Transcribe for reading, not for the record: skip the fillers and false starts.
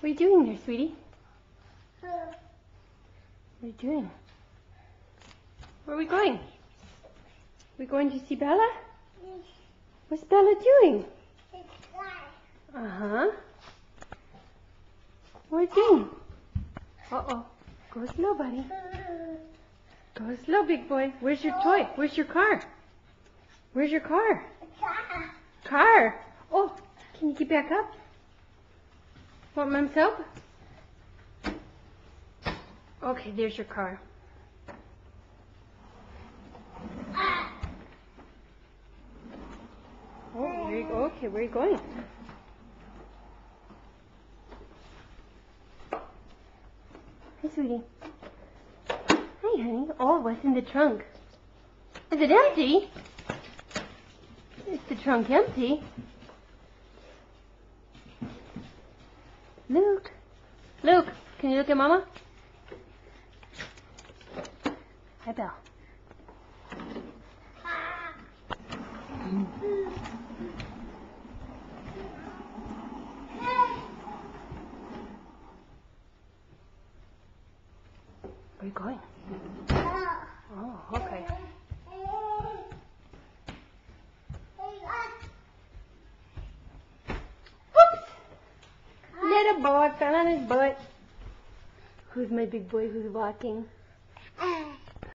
What are you doing there, sweetie? What are you doing? Where are we going? We going to see Bella? What's Bella doing? Uh-huh. What are you doing? Uh-oh. Go slow, buddy. Go slow, big boy. Where's your toy? Where's your car? Where's your car? Car? Oh, can you get back up? Want Mom's help? Okay, there's your car. Oh, there you go. Okay, where are you going? Hi, sweetie. Hi, honey. Oh, what's in the trunk? Is it empty? Is the trunk empty? Luke. Luke, can you look at Mama? Hi, Belle. Where are you going? Oh, okay. Whoops! Little boy fell on his butt. Who's my big boy who's walking?